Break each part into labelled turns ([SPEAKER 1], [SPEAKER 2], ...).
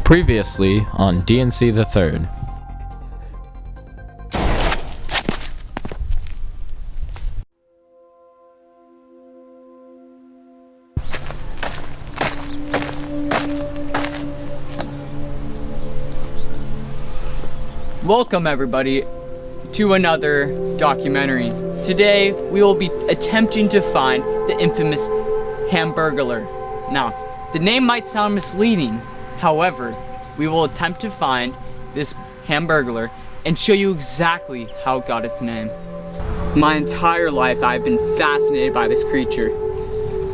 [SPEAKER 1] Previously on DNC the Third.
[SPEAKER 2] Welcome everybody to another documentary. Today we will be attempting to find the infamous Hamburger-ler. Now, the name might sound misleading, however, we will attempt to find this Hamburger-ler and show you exactly how it got its name. My entire life I've been fascinated by this creature.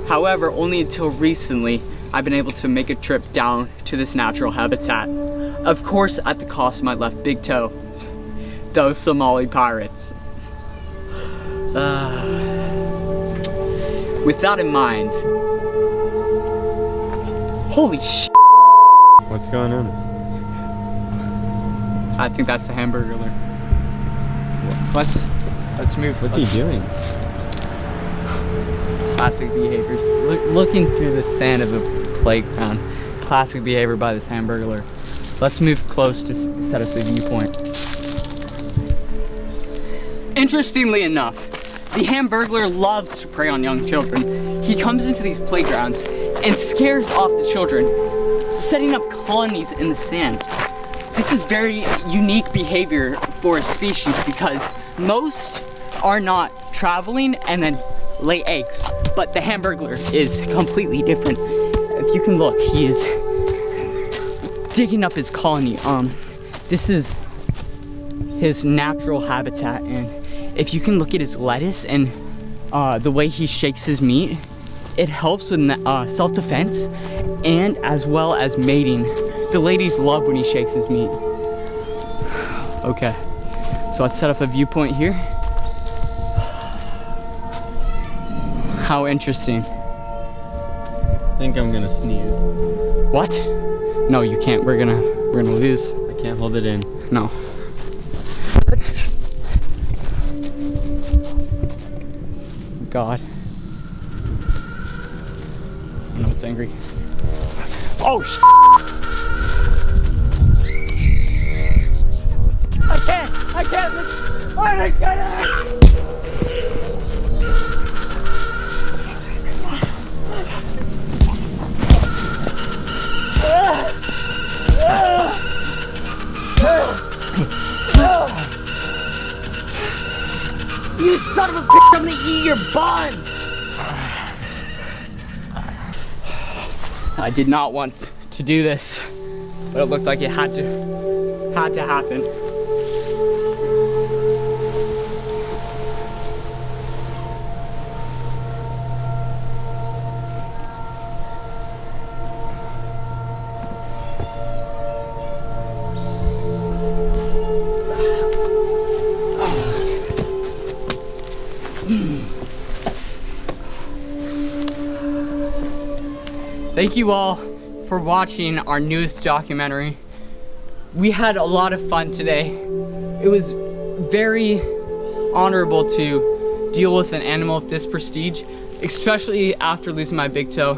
[SPEAKER 2] However, only until recently I've been able to make a trip down to this natural habitat. Of course, at the cost of my left big toe. Those Somali pirates. With that in mind, holy sh**.
[SPEAKER 3] What's going on?
[SPEAKER 2] I think that's a Hamburger-ler. Let's move.
[SPEAKER 3] What's he doing?
[SPEAKER 2] Classic behaviors. Looking through the sand of a playground. Classic behavior by this Hamburger-ler. Let's move close to set up the viewpoint. Interestingly enough, the Hamburger-ler loves to prey on young children. He comes into these playgrounds and scares off the children, setting up colonies in the sand. This is very unique behavior for a species because most are not traveling and then lay eggs, but the Hamburger-ler is completely different. If you can look, he is digging up his colony. This is his natural habitat, and if you can look at his lettuce and the way he shakes his meat, it helps with self-defense and as well as mating. The ladies love when he shakes his meat. Okay, so let's set up a viewpoint here. How interesting.
[SPEAKER 3] I think I'm gonna sneeze.
[SPEAKER 2] What? No, you can't. We're gonna lose.
[SPEAKER 3] I can't hold it in.
[SPEAKER 2] No. God. I know it's angry. Oh sh**. I can't. Oh my God. You son of a bitch, I'm gonna eat your bun! I did not want to do this, but it looked like it had to happen. Thank you all for watching our newest documentary. We had a lot of fun today. It was very honorable to deal with an animal of this prestige, especially after losing my big toe.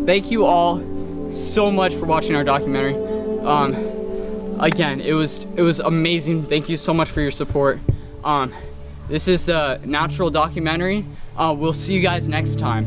[SPEAKER 2] Thank you all so much for watching our documentary. Again, it was amazing. Thank you so much for your support. This is a natural documentary. We'll see you guys next time.